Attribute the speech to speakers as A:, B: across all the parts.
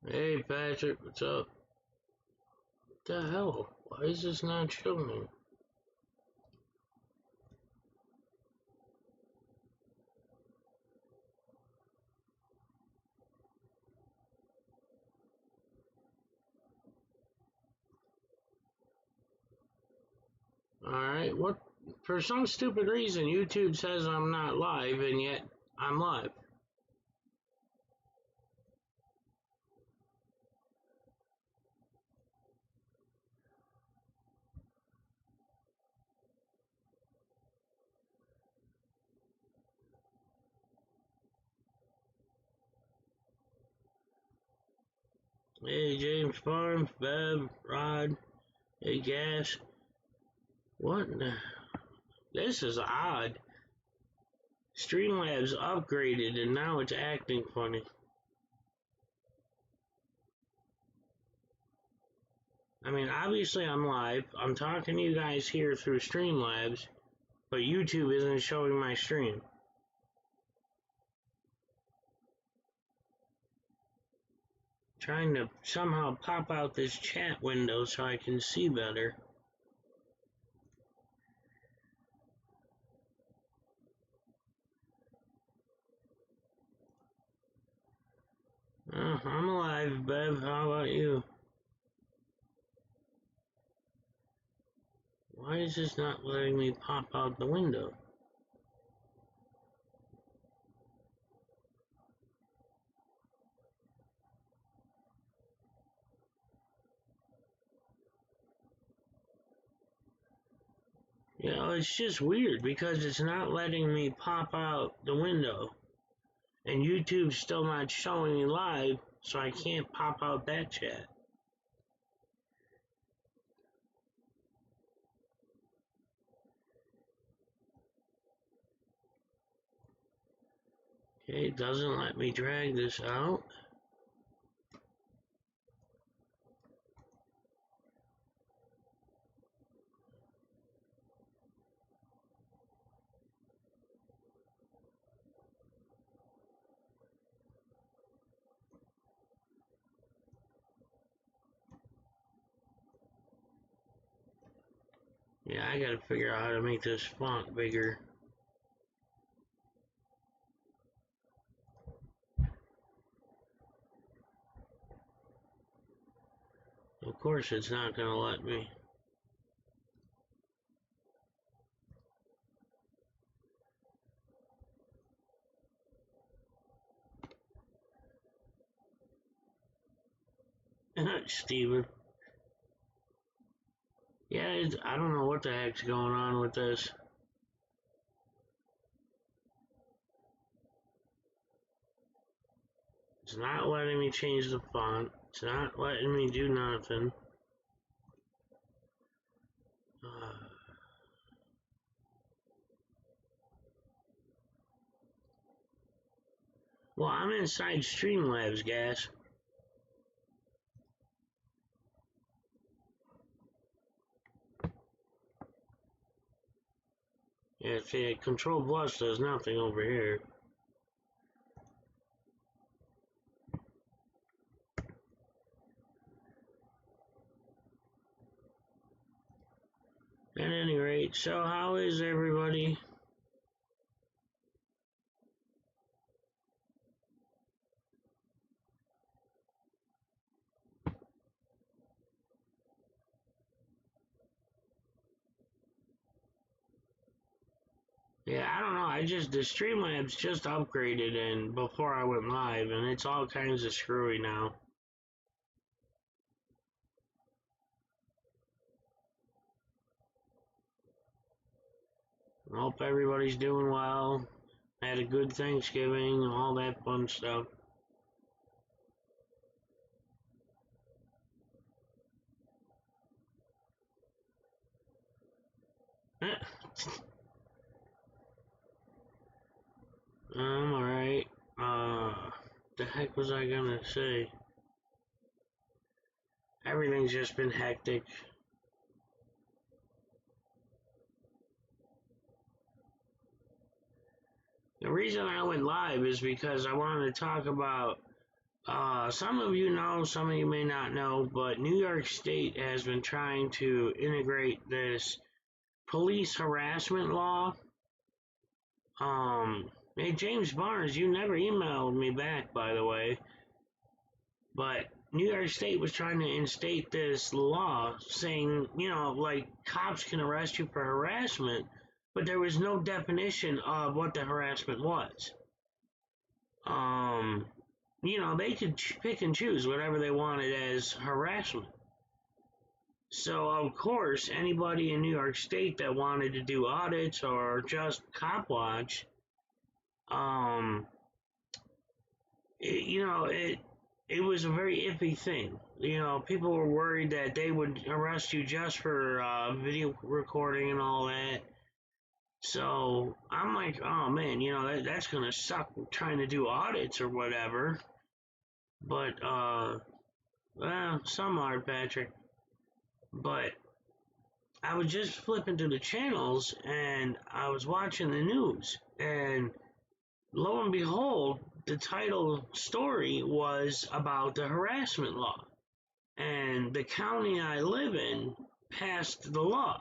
A: Hey Patrick, what's up? What the hell? Why is this not showing? Alright, what? For some stupid reason, YouTube says I'm not live, and yet I'm live. Hey James Farms, Bev, Rod, hey Gas. What? This is odd. Streamlabs upgraded and now it's acting funny. I mean, obviously I'm live. I'm talking to you guys here through Streamlabs, but YouTube isn't showing my stream. Trying to somehow pop out this chat window so I can see better. I'm alive, Bev. How about you? Why is this not letting me pop out the window? You know, it's just weird because it's not letting me pop out the window. And YouTube's still not showing me live, so I can't pop out that chat. Okay, it doesn't let me drag this out. Yeah, I gotta figure out how to make this font bigger. Of course it's not gonna let me. Steven. Yeah, I don't know what the heck's going on with this. It's not letting me change the font. It's not letting me do nothing. Well, I'm inside Streamlabs, guys. Yeah, see, Control Plus does nothing over here. At any rate, so how is everybody? Yeah, I don't know. The Streamlabs just upgraded and before I went live, and it's all kinds of screwy now. I hope everybody's doing well. Had a good Thanksgiving, all that fun stuff. I'm alright. The heck was I gonna say? Everything's just been hectic. The reason I went live is because I wanted to talk about Some of you know, some of you may not know, but New York State has been trying to integrate this police harassment law. Hey, James Barnes, you never emailed me back, by the way, but New York State was trying to instate this law saying, like cops can arrest you for harassment, but there was no definition of what the harassment was. Um, they could pick and choose whatever they wanted as harassment. So, of course, anybody in New York State that wanted to do audits or just cop watch, um, it was a very iffy thing. People were worried that they would arrest you just for video recording and all that. So I'm like, oh man, that's gonna suck trying to do audits or whatever. But well, some are, Patrick. But I was just flipping through the channels and I was watching the news, and lo and behold, the title story was about the harassment law. And the county I live in passed the law.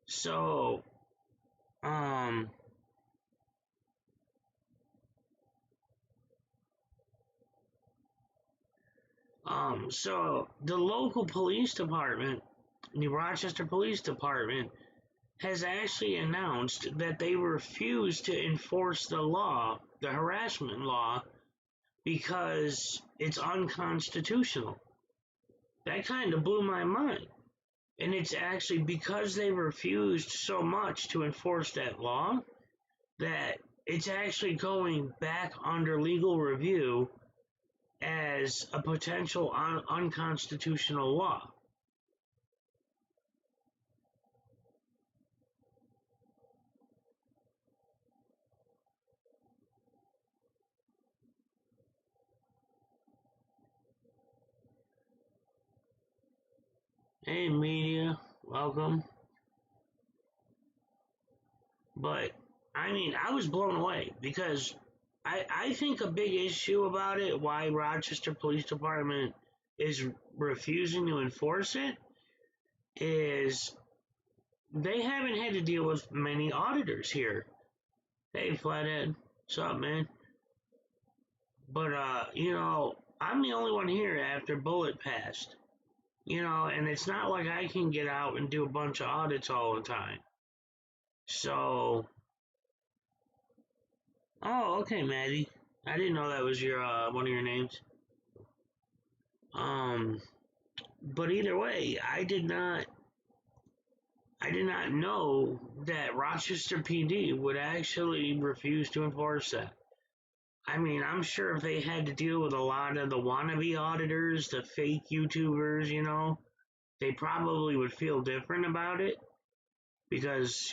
A: So, so the local police department, the Rochester Police Department, has actually announced that they refuse to enforce the law, the harassment law, because it's unconstitutional. That kind of blew my mind. And it's actually because they refused so much to enforce that law that it's actually going back under legal review as a potential unconstitutional law. Hey, media, welcome. But, I mean, I was blown away because I think a big issue about it, why Rochester Police Department is refusing to enforce it, is they haven't had to deal with many auditors here. Hey, Flathead, what's up, man? But, I'm the only one here after Bullet passed. And it's not like I can get out and do a bunch of audits all the time. So, oh, okay, Maddie. I didn't know that was your one of your names. But either way, I did not know that Rochester PD would actually refuse to enforce that. I mean, I'm sure if they had to deal with a lot of the wannabe auditors, the fake YouTubers, they probably would feel different about it because,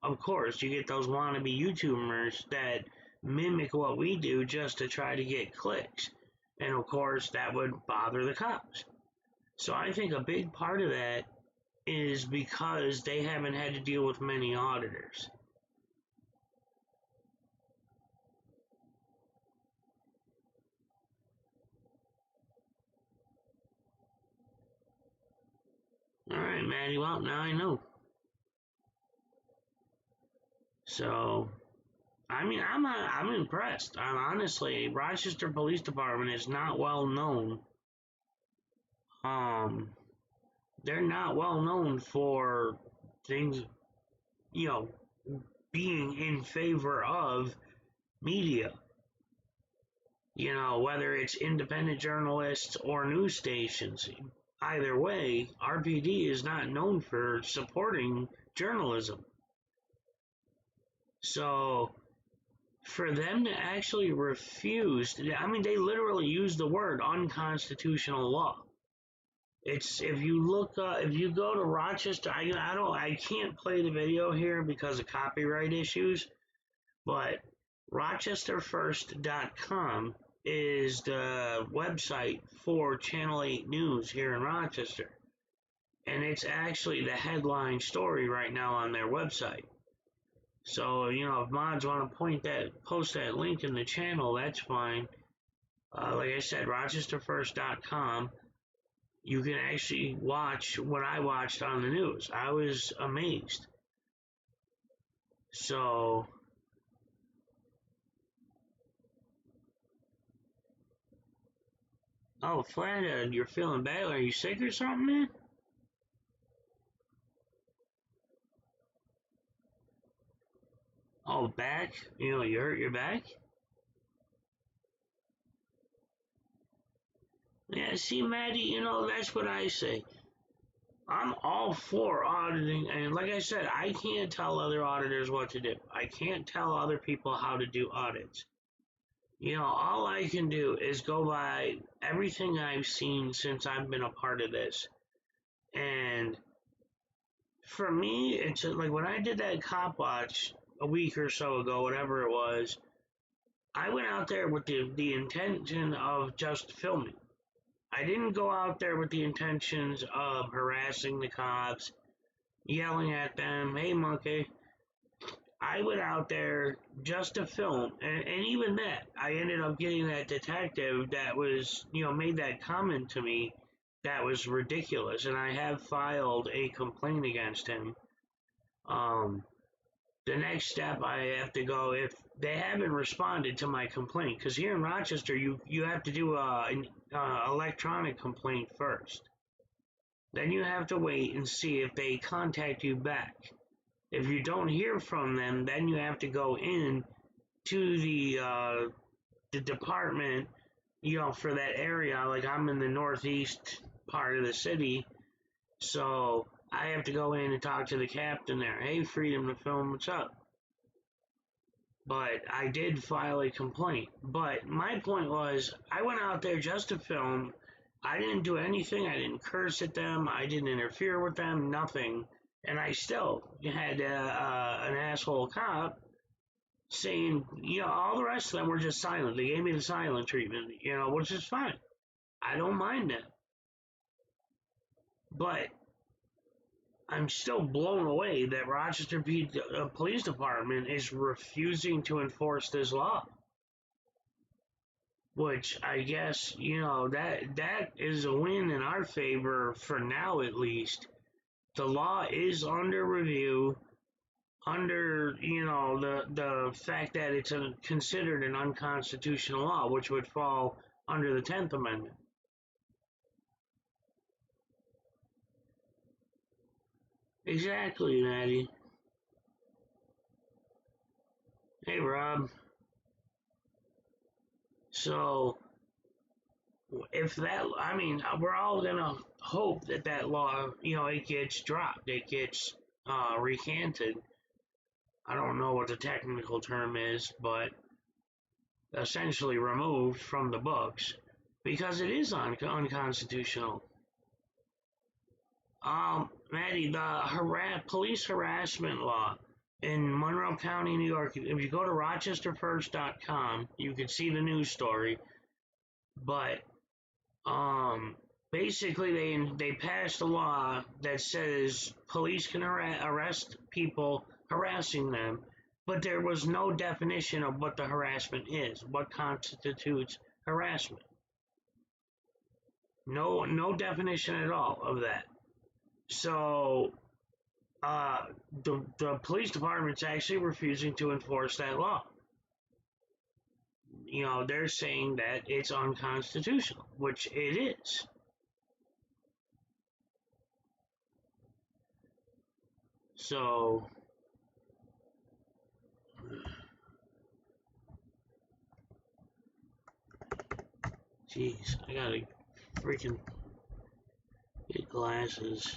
A: of course, you get those wannabe YouTubers that mimic what we do just to try to get clicks. And of course, that would bother the cops. So I think a big part of that is because they haven't had to deal with many auditors. All right, Maddie. Well, now I know. So, I mean, I'm impressed. I'm honestly, Rochester Police Department is not well known. They're not well known for things, you know, being in favor of media. Whether it's independent journalists or news stations. Either way, RPD is not known for supporting journalism. So, for them to actually refuse, I mean, they literally use the word unconstitutional law. It's if you go to Rochester, I can't play the video here because of copyright issues, but rochesterfirst.com is the website for Channel 8 News here in Rochester. And it's actually the headline story right now on their website. So, if mods want to post that link in the channel, that's fine. Like I said, rochesterfirst.com. You can actually watch what I watched on the news. I was amazed. So, oh, Flathead, you're feeling bad. Are you sick or something, man? Oh, back? You hurt your back? Yeah, see, Maddie, that's what I say. I'm all for auditing, and like I said, I can't tell other auditors what to do. I can't tell other people how to do audits. All I can do is go by everything I've seen since I've been a part of this. And for me, it's like when I did that cop watch a week or so ago, whatever it was, I went out there with the intention of just filming. I didn't go out there with the intentions of harassing the cops, yelling at them, hey monkey. I went out there just to film, and even that, I ended up getting that detective that was, made that comment to me that was ridiculous, and I have filed a complaint against him. Um, the next step I have to go if they haven't responded to my complaint, because here in Rochester, you have to do an electronic complaint first. Then you have to wait and see if they contact you back. If you don't hear from them, then you have to go in to the department, for that area. Like I'm in the northeast part of the city, so I have to go in and talk to the captain there. Hey, Freedom to Film, what's up? But I did file a complaint. But my point was, I went out there just to film. I didn't do anything. I didn't curse at them. I didn't interfere with them. Nothing. And I still had an asshole cop saying, all the rest of them were just silent. They gave me the silent treatment, which is fine. I don't mind that. But I'm still blown away that Rochester Police Department is refusing to enforce this law. Which I guess, that is a win in our favor for now at least. The law is under review under, the fact that it's considered an unconstitutional law, which would fall under the 10th Amendment. Exactly, Maddie. Hey, Rob. So, if that, I mean, we're all gonna hope that law, it gets dropped, it gets recanted. I don't know what the technical term is, but essentially removed from the books because it is unconstitutional. Maddie, the police harassment law in Monroe County, New York. If you go to rochesterfirst.com, you can see the news story. But basically, they passed a law that says police can arrest people harassing them, but there was no definition of what the harassment is, what constitutes harassment. No definition at all of that. So the police department's actually refusing to enforce that law. They're saying that it's unconstitutional, which it is. So, jeez, I gotta freaking get glasses.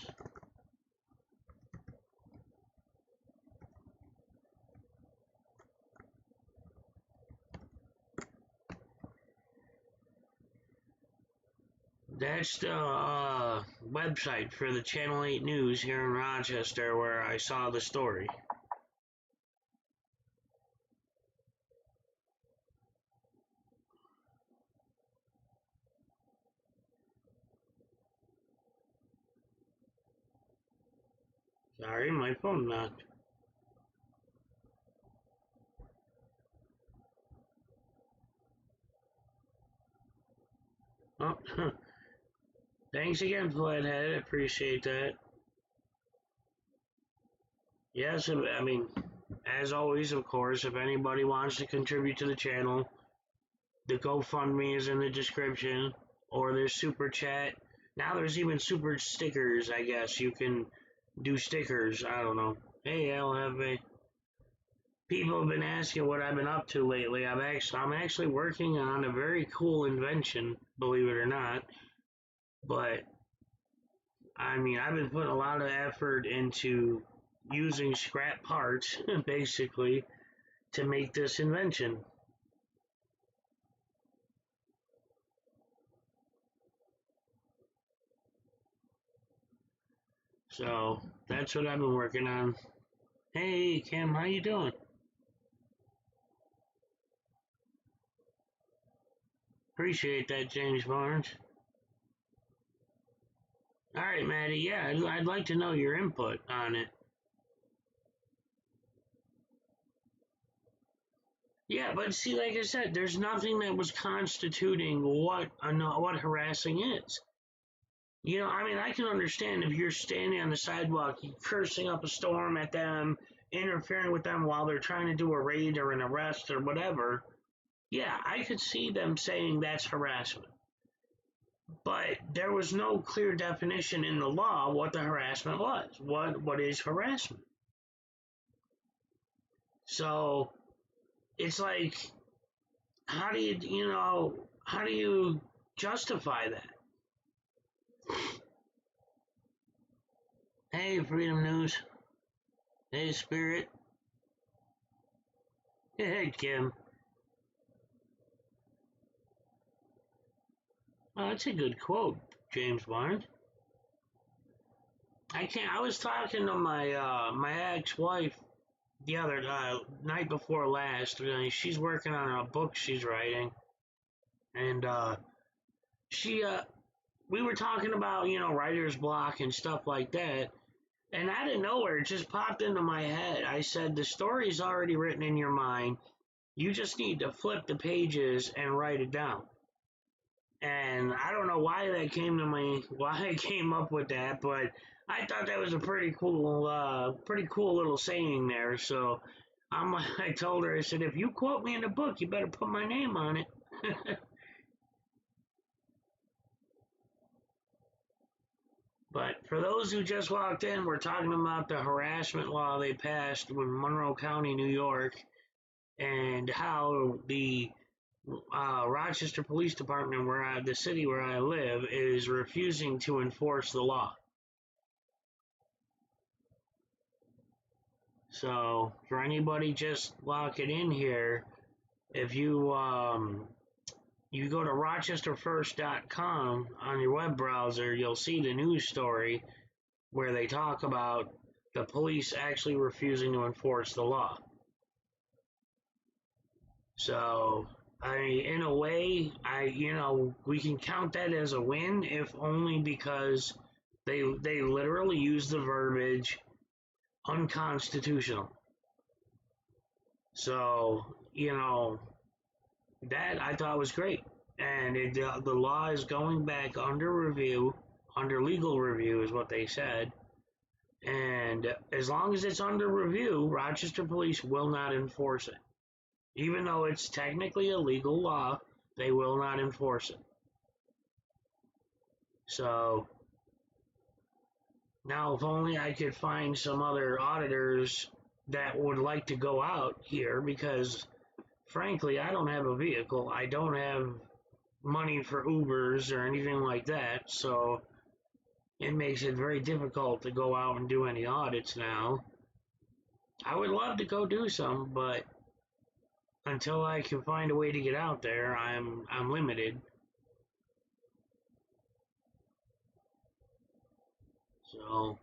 A: That's the website for the Channel 8 News here in Rochester where I saw the story. Sorry, my phone knocked. Oh, thanks again, Flathead. I appreciate that. Yes, I mean, as always, of course, if anybody wants to contribute to the channel, the GoFundMe is in the description, or there's Super Chat. Now there's even Super Stickers, I guess. You can do stickers. I don't know. Hey, I'll have a... People have been asking what I've been up to lately. I'm actually working on a very cool invention, believe it or not. But, I mean, I've been putting a lot of effort into using scrap parts, basically, to make this invention. So, that's what I've been working on. Hey, Kim, how you doing? Appreciate that, James Barnes. Alright, Maddie, yeah, I'd like to know your input on it. Yeah, but see, like I said, there's nothing that was constituting what harassing is. You know, I mean, I can understand if you're standing on the sidewalk, cursing up a storm at them, interfering with them while they're trying to do a raid or an arrest or whatever. Yeah, I could see them saying that's harassment. But there was no clear definition in the law what the harassment was. What is harassment? So it's like, how do you justify that? Hey, Freedom News. Hey, Spirit. Hey, Kim. Oh, that's a good quote, James Barnes. I was talking to my ex-wife the other night before last. She's working on a book she's writing, and she we were talking about writer's block and stuff like that. And out of nowhere, it just popped into my head. I said, the story's already written in your mind. You just need to flip the pages and write it down. And I don't know why I came up with that, but I thought that was a pretty cool little saying there. So I told her, I said, if you quote me in the book, you better put my name on it. But for those who just walked in, we're talking about the harassment law they passed in Monroe County, New York, and how the Rochester Police Department, the city where I live, is refusing to enforce the law. So for anybody just walking in here, if you you go to rochesterfirst.com on your web browser, you'll see the news story where they talk about the police actually refusing to enforce the law. So, in a way, we can count that as a win, if only because they literally use the verbiage unconstitutional. So, that I thought was great. And the law is going back under review, under legal review is what they said. And as long as it's under review, Rochester Police will not enforce it. Even though it's technically a legal law, they will not enforce it. So, now if only I could find some other auditors that would like to go out here, because frankly, I don't have a vehicle. I don't have money for Ubers or anything like that, so it makes it very difficult to go out and do any audits now. I would love to go do some, but until I can find a way to get out there, I'm limited. So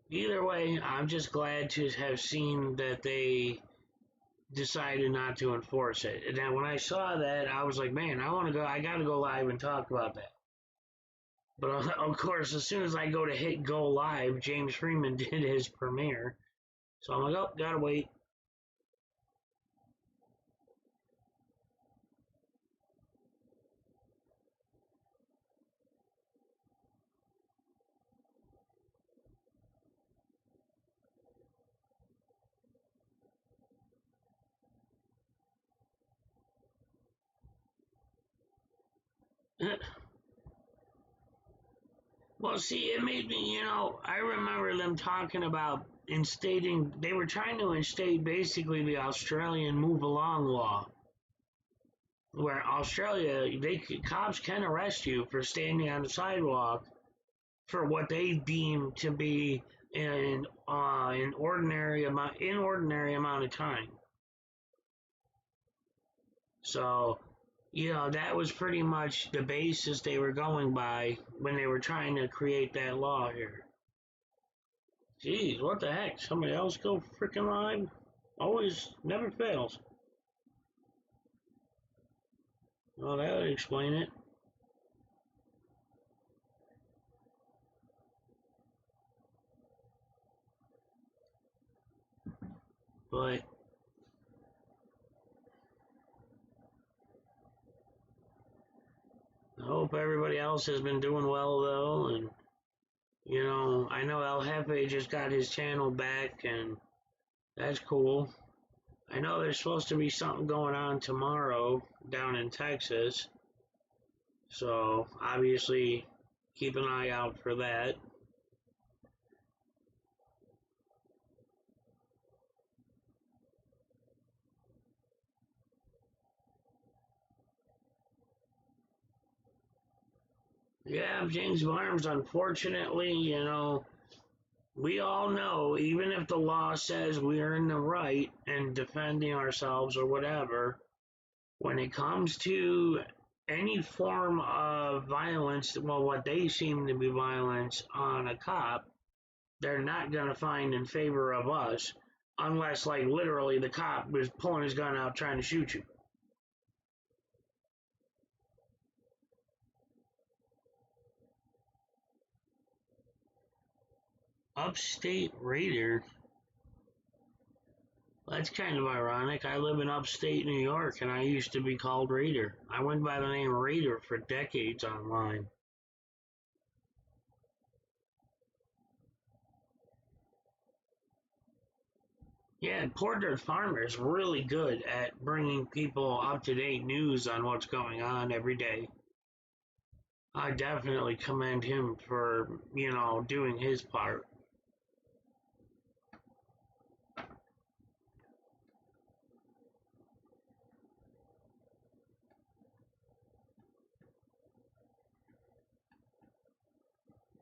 A: either way, I'm just glad to have seen that they decided not to enforce it. And then when I saw that, I was like, man, I gotta go live and talk about that. But of course, as soon as I go to hit go live, James Freeman did his premiere. So I'm like, oh, gotta wait. Well, see, it made me, I remember them talking about instating, they were trying to instate basically the Australian move along law, where Australia, cops can arrest you for standing on the sidewalk for what they deem to be an inordinary amount of time. So, that was pretty much the basis they were going by when they were trying to create that law here. Jeez, what the heck? Somebody else go freaking live? Always, never fails. Well, that would explain it. But I hope everybody else has been doing well, though, and I know El Jefe just got his channel back, and that's cool. I know there's supposed to be something going on tomorrow down in Texas, so obviously keep an eye out for that. Yeah, James Barnes, unfortunately, we all know, even if the law says we're in the right and defending ourselves or whatever, when it comes to any form of violence, well, what they seem to be violence on a cop, they're not going to find in favor of us unless, like, literally the cop was pulling his gun out trying to shoot you. Upstate Raider? That's kind of ironic. I live in upstate New York and I used to be called Raider. I went by the name Raider for decades online. Yeah, Porter Farmer is really good at bringing people up to date news on what's going on every day. I definitely commend him for, doing his part.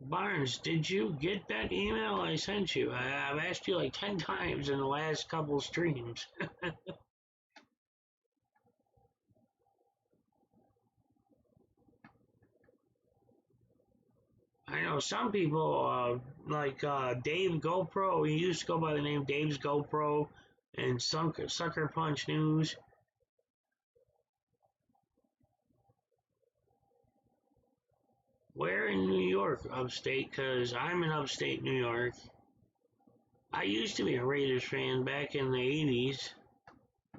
A: Barnes, did you get that email I sent you? I've asked you like 10 times in the last couple streams. I know some people, like Dave GoPro, he used to go by the name Dave's GoPro, and Sucker Punch News. Where in New York, upstate? Because I'm in upstate New York. I used to be a Raiders fan back in the 80s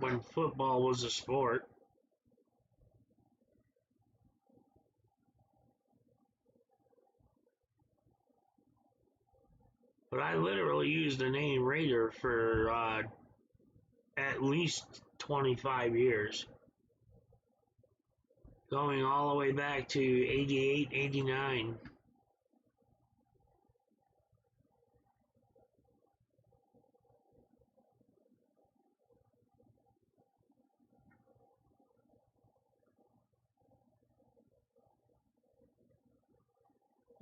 A: when football was a sport. But I literally used the name Raider for at least 25 years, going all the way back to 88, 89.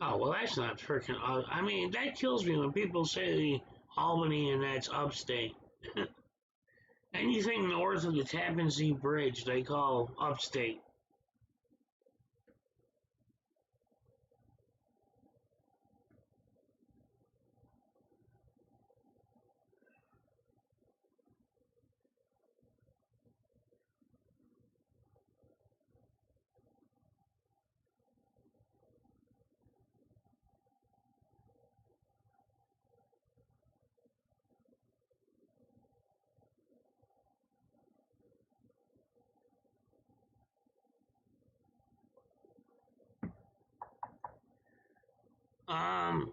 A: Oh, well, that's not freaking. I mean, that kills me when people say Albany and that's upstate. Anything north of the Tappan Zee Bridge, they call upstate. Um,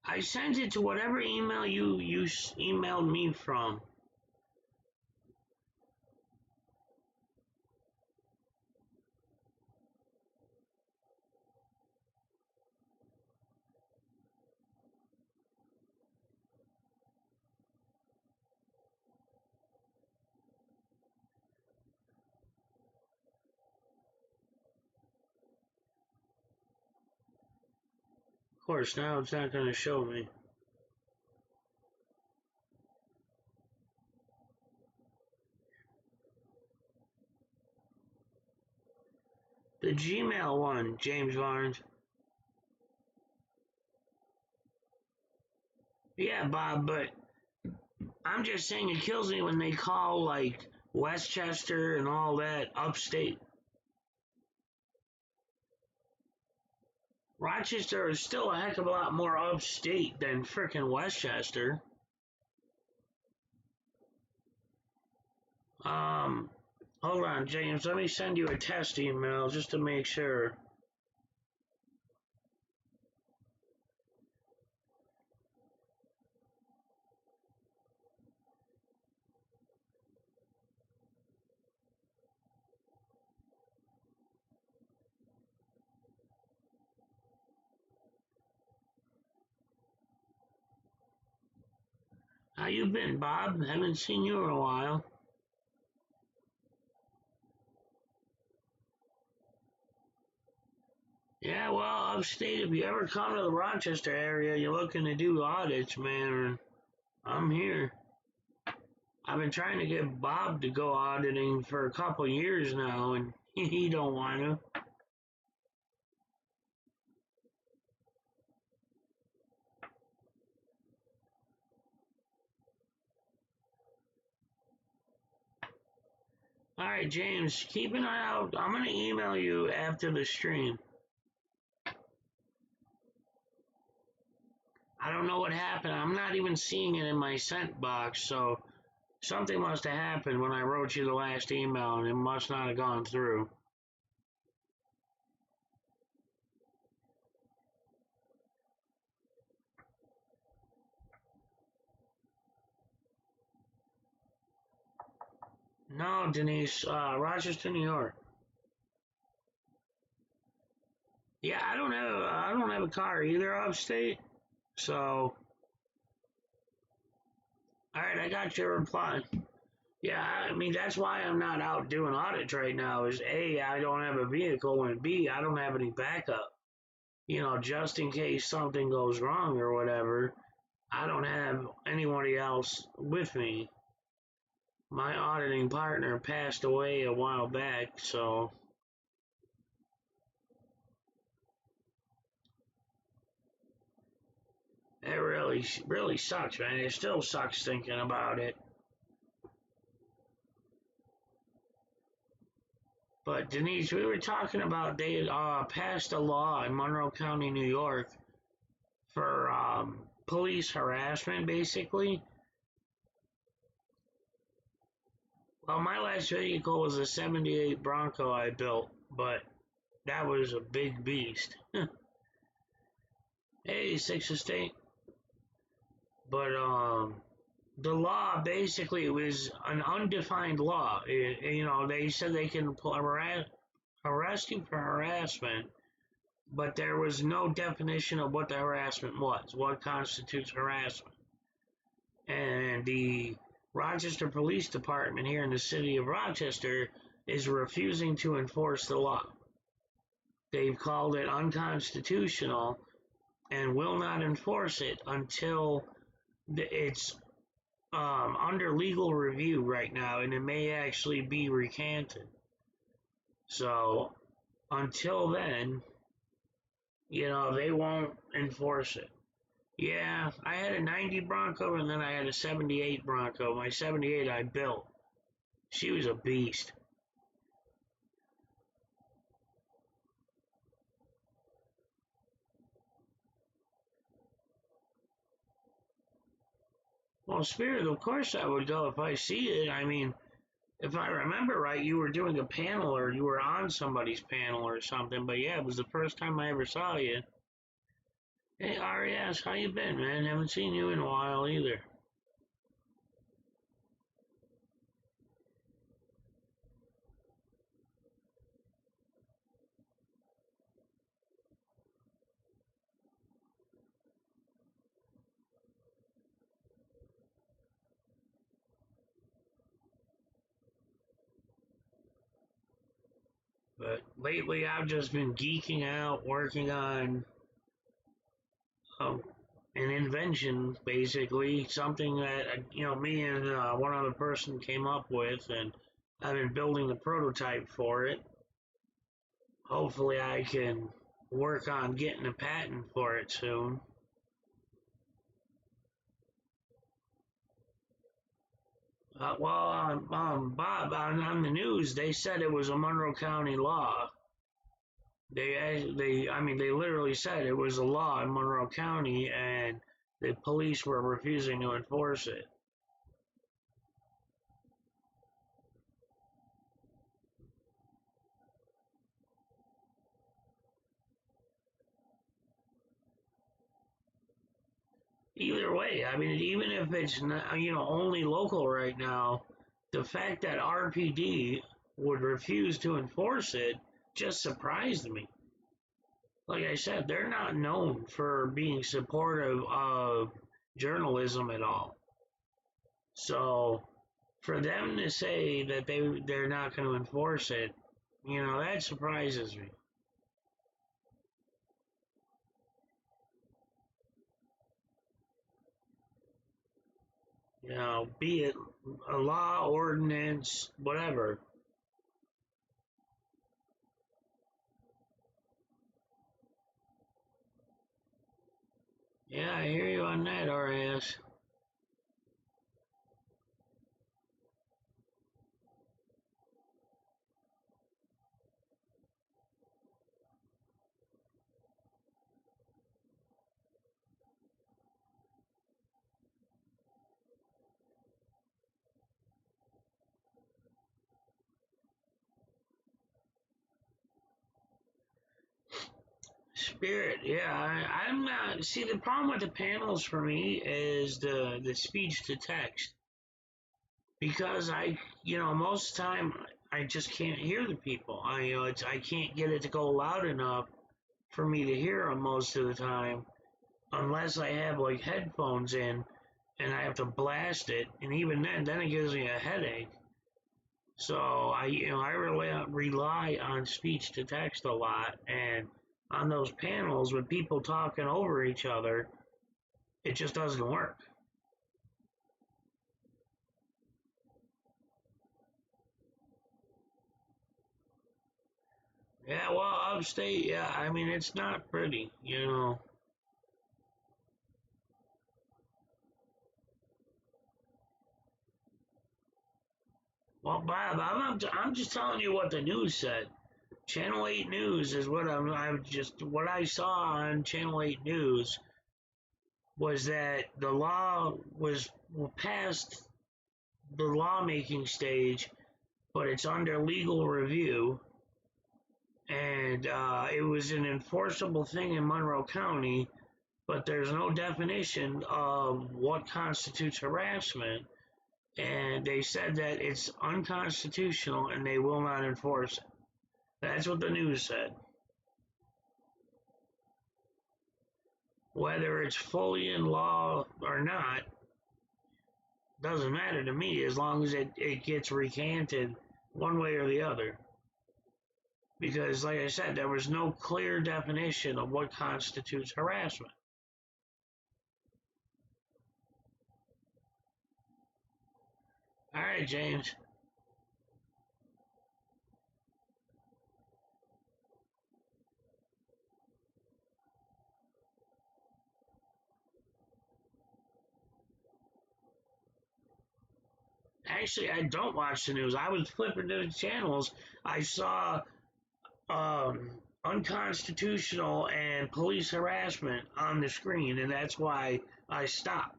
A: I sent it to whatever email you emailed me from. course, now it's not going to show me. The Gmail one, James Barnes. Yeah, Bob, but I'm just saying it kills me when they call, like, Westchester and all that upstate. Rochester is still a heck of a lot more upstate than frickin' Westchester. Hold on, James. Let me send you a test email just to make sure. How you been, Bob? Haven't seen you in a while. Yeah, well, upstate, if you ever come to the Rochester area, you're looking to do audits, man, I'm here. I've been trying to get Bob to go auditing for a couple years now, and he don't want to. All right, James, keep an eye out. I'm going to email you after the stream. I don't know what happened. I'm not even seeing it in my sent box, so something must have happened when I wrote you the last email, and it must not have gone through. No, Denise, Rochester, New York. Yeah, I don't have a car either upstate. So, all right, I got your reply. Yeah, I mean that's why I'm not out doing audits right now. Is A, I don't have a vehicle, and B, I don't have any backup. You know, just in case something goes wrong or whatever, I don't have anybody else with me. My auditing partner passed away a while back, so it really sucks, man. It still sucks thinking about it. But Denise, we were talking about they passed a law in Monroe County, New York, for police harassment, basically. Well, my last vehicle was a '78 Bronco I built, but that was a big beast. Hey, Sixth Estate. But the law basically was an undefined law. You know, they said they can arrest you for harassment, but there was no definition of what the harassment was, what constitutes harassment. And the Rochester Police Department here in the city of Rochester is refusing to enforce the law. They've called it unconstitutional and will not enforce it until it's under legal review right now, and it may actually be recanted. So until then, you know, they won't enforce it. Yeah, I had a '90 Bronco and then I had a '78 Bronco. My '78 I built. She was a beast. Well, Spirit, of course I would go if I see it. I mean, if I remember right, you were doing a panel or you were on somebody's panel or something. But yeah, it was the first time I ever saw you. Hey, RES, how you been, man? Haven't seen you in a while either. But lately I've just been geeking out, working on um, an invention, basically, something that me and one other person came up with, and I've been building the prototype for it. Hopefully, I can work on getting a patent for it soon. Bob, on the news, they said it was a Monroe County law. They literally said it was a law in Monroe County, and the police were refusing to enforce it. Either way, I mean, even if it's not, only local right now, the fact that RPD would refuse to enforce it just surprised me. Like I said, they're not known for being supportive of journalism at all. So for them to say that they're not going to enforce it, that surprises me. Be it a law, ordinance, whatever. Yeah, I hear you on that, RAS. Spirit, yeah, I'm not. See, the problem with the panels for me is the speech to text, because most of the time I just can't hear the people. I can't get it to go loud enough for me to hear them most of the time, unless I have like headphones in and I have to blast it, and even then it gives me a headache. So I rely on speech to text a lot, and on those panels with people talking over each other, it just doesn't work. Yeah, well, upstate, yeah, I mean it's not pretty. Well, Bob, I'm just telling you what the news said. Channel 8 News is what I saw on Channel 8 News was that the law was past the lawmaking stage, but it's under legal review, and it was an enforceable thing in Monroe County, but there's no definition of what constitutes harassment, and they said that it's unconstitutional and they will not enforce it. That's what the news said. Whether it's fully in law or not doesn't matter to me, as long as it gets recanted one way or the other. Because, like I said, there was no clear definition of what constitutes harassment. All right, James. Actually, I don't watch the news. I was flipping to the channels. I saw unconstitutional and police harassment on the screen, and that's why I stopped.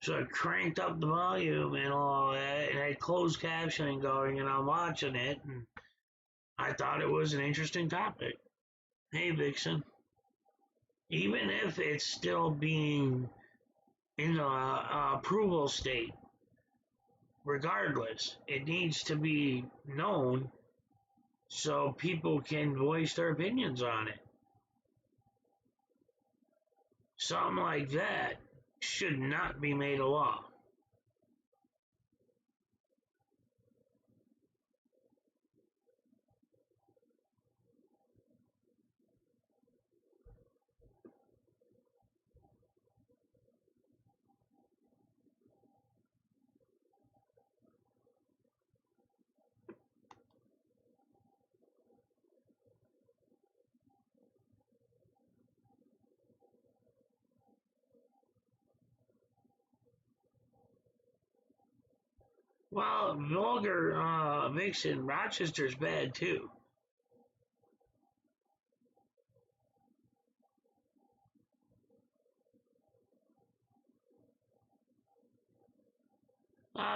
A: So I cranked up the volume and all that, and I had closed captioning going, and I'm watching it, and I thought it was an interesting topic. Hey, Vixen. Even if it's still being in the approval state, regardless, it needs to be known so people can voice their opinions on it. Something like that should not be made a law. Well, vulgar vixen, Rochester's bad too.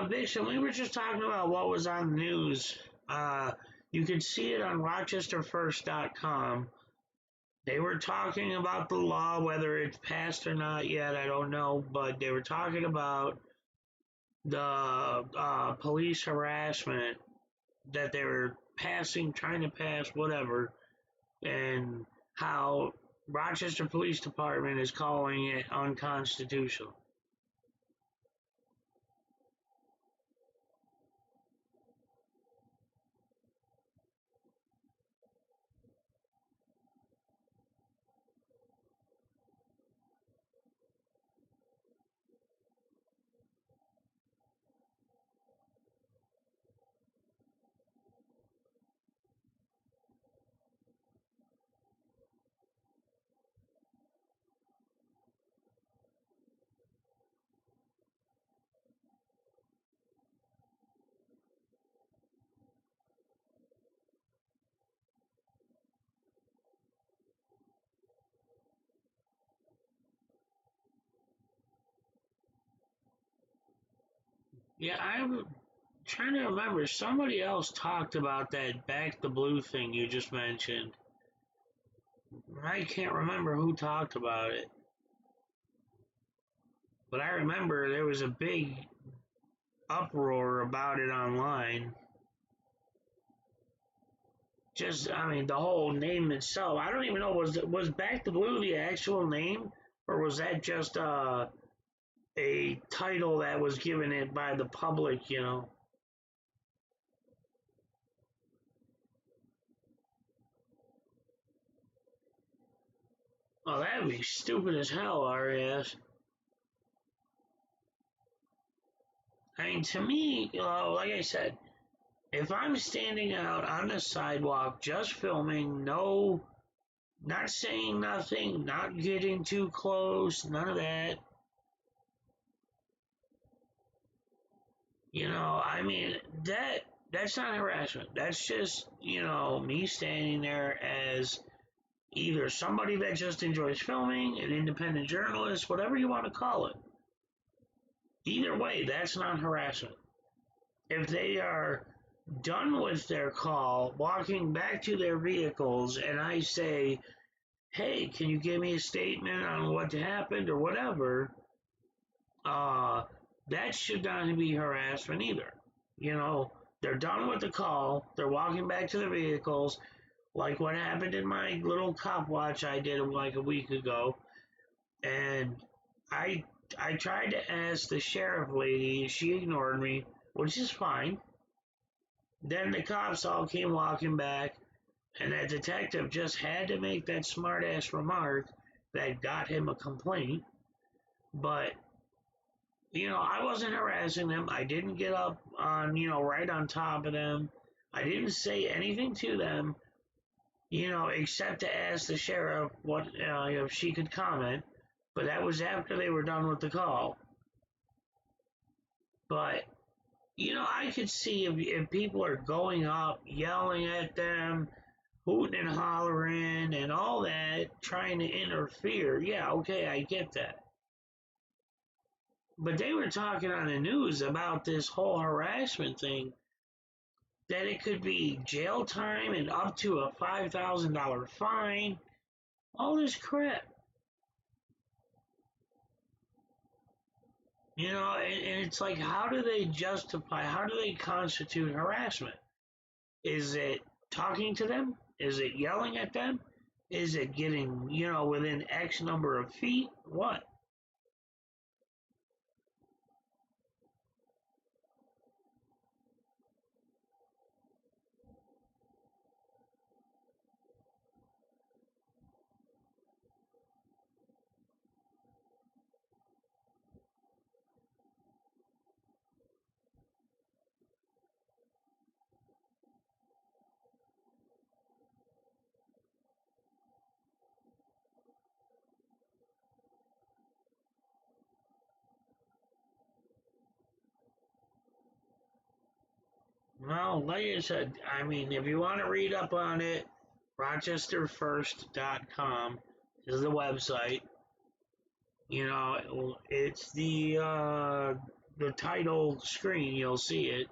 A: Vixen, we were just talking about what was on the news. You can see it on RochesterFirst.com. They were talking about the law, whether it's passed or not yet, I don't know, but they were talking about the police harassment that they were passing, trying to pass, whatever, and how Rochester Police Department is calling it unconstitutional. Yeah, I'm trying to remember. Somebody else talked about that back the blue thing you just mentioned. I can't remember who talked about it, but I remember there was a big uproar about it online. Just, I mean, the whole name itself. I don't even know, was Back the Blue the actual name, or was that just a title that was given it by the public? You know? Oh, that'd be stupid as hell, RAS. I mean, to me, like I said, if I'm standing out on the sidewalk just filming, no, not saying nothing, not getting too close, none of that. You know, I mean, that's not harassment. That's just, me standing there as either somebody that just enjoys filming, an independent journalist, whatever you want to call it. Either way, that's not harassment. If they are done with their call, walking back to their vehicles, and I say, hey, can you give me a statement on what happened or whatever, uh, that should not be harassment either. They're done with the call, they're walking back to their vehicles, like what happened in my little cop watch I did like a week ago, and I I tried to ask the sheriff lady, she ignored me, which is fine. Then the cops all came walking back, and that detective just had to make that smart-ass remark that got him a complaint. But, I wasn't harassing them. I didn't get up on, right on top of them. I didn't say anything to them, except to ask the sheriff what if she could comment. But that was after they were done with the call. But I could see if people are going up, yelling at them, hooting and hollering, and all that, trying to interfere. Yeah, okay, I get that. But they were talking on the news about this whole harassment thing, that it could be jail time and up to a $5,000 fine. All this crap. And it's like, how do they how do they constitute harassment? Is it talking to them? Is it yelling at them? Is it getting, within X number of feet? What? Well, like I said, I mean, if you want to read up on it, rochesterfirst.com is the website. You know, it's the title screen. You'll see it.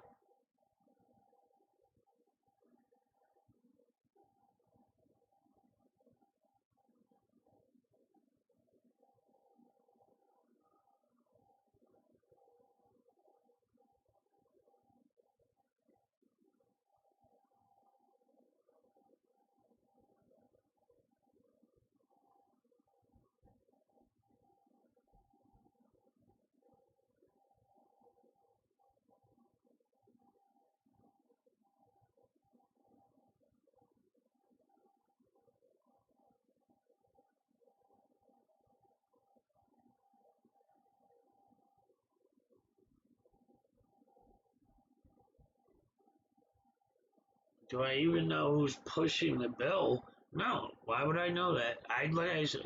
A: Do I even know who's pushing the bill? No. Why would I know that?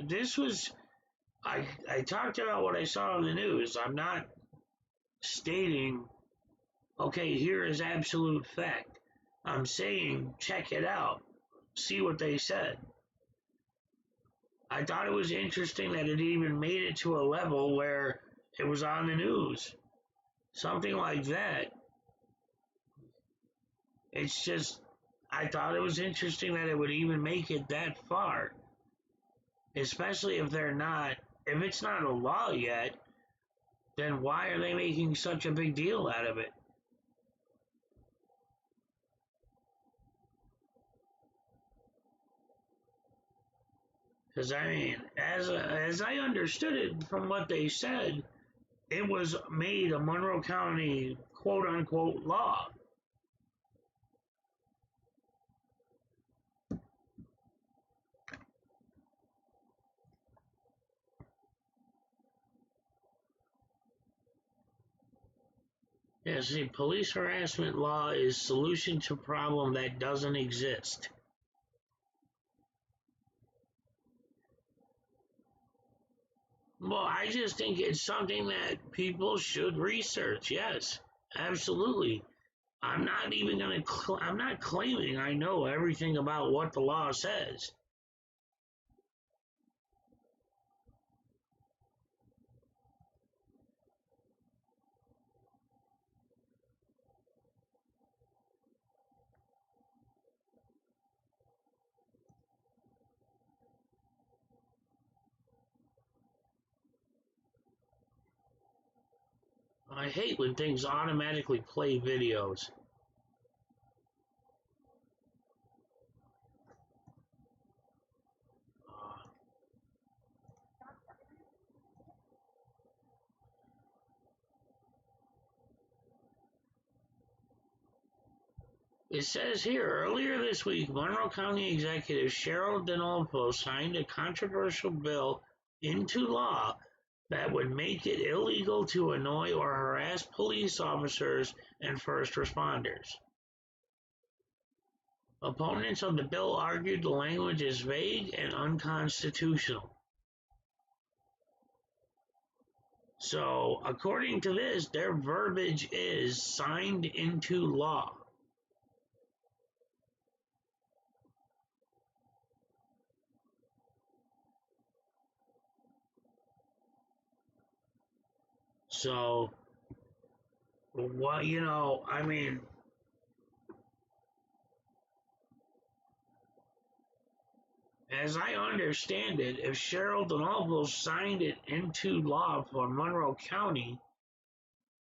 A: This was I talked about what I saw on the news. I'm not stating, okay, here is absolute fact. I'm saying check it out. See what they said. I thought it was interesting that it even made it to a level where it was on the news. Something like that. It's just, I thought it was interesting that it would even make it that far. Especially if it's not a law yet, then why are they making such a big deal out of it? Because I mean, as I understood it from what they said, it was made a Monroe County quote unquote law. Yeah, see, police harassment law is solution to problem that doesn't exist. Well, I just think it's something that people should research. Yes, absolutely. I'm not claiming I know everything about what the law says. I hate when things automatically play videos. Uh, It says here, earlier this week, Monroe County Executive Cheryl Denolfo signed a controversial bill into law that would make it illegal to annoy or harass police officers and first responders. Opponents of the bill argued the language is vague and unconstitutional. So, according to this, their verbiage is signed into law. So, what, I mean, as I understand it, if Cheryl Denolfo signed it into law for Monroe County,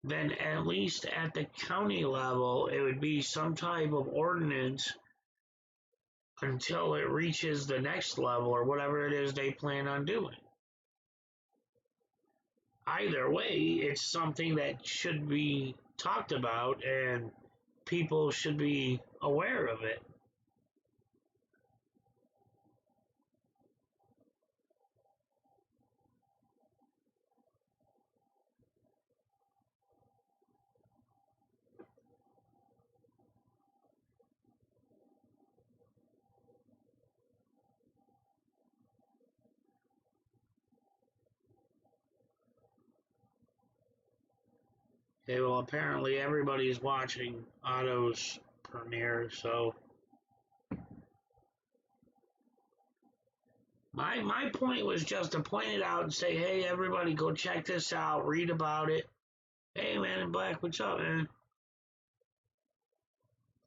A: then at least at the county level, it would be some type of ordinance until it reaches the next level or whatever it is they plan on doing. Either way, it's something that should be talked about and people should be aware of it. Okay, well, apparently everybody's watching Otto's premiere, so my point was just to point it out and say, hey, everybody, go check this out, read about it. Hey, Man in Black, what's up, man?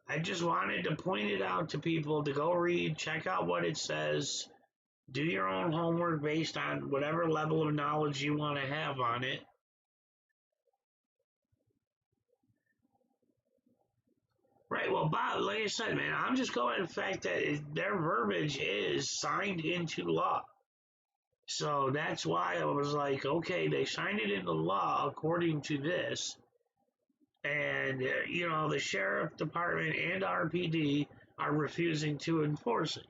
A: I just wanted to point it out to people to go read, check out what it says, do your own homework based on whatever level of knowledge you want to have on it. Right, well, Bob, like I said, man, I'm just going to the fact that their verbiage is signed into law. So that's why I was like, okay, they signed it into law according to this. And, the sheriff department and RPD are refusing to enforce it.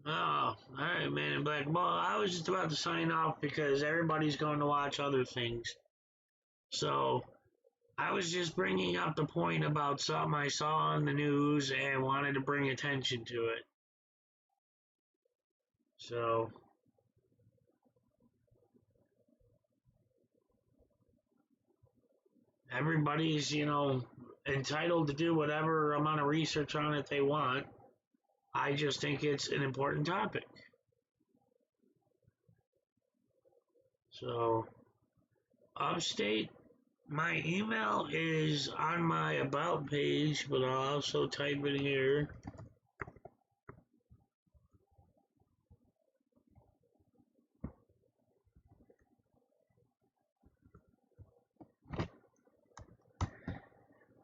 A: Oh, all right, Man in Black. Well, I was just about to sign off because everybody's going to watch other things. So I was just bringing up the point about something I saw on the news and wanted to bring attention to it. So everybody's, entitled to do whatever amount of research on it they want. I just think it's an important topic. So, Upstate, my email is on my About page, but I'll also type it here.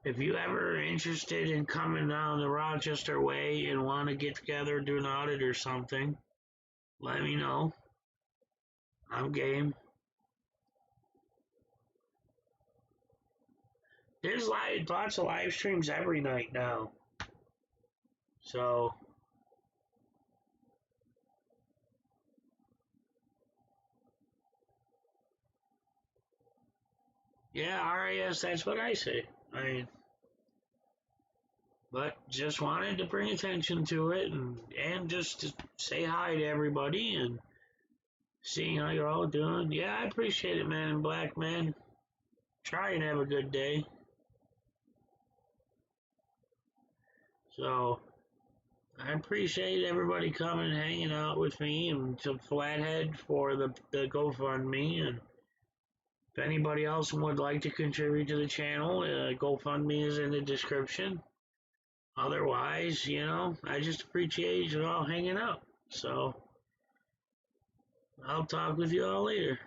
A: If you ever interested in coming down the Rochester way and want to get together, do an audit or something, let me know. I'm game. There's lots of live streams every night now. So, yeah, RAS, that's what I say. But just wanted to bring attention to it and just to say hi to everybody and seeing how you're all doing. Yeah, I appreciate it, Man in Black, man. Try and have a good day. So, I appreciate everybody coming and hanging out with me and to Flathead for the GoFundMe. And if anybody else would like to contribute to the channel, GoFundMe is in the description. Otherwise, I just appreciate you all hanging out. So, I'll talk with you all later.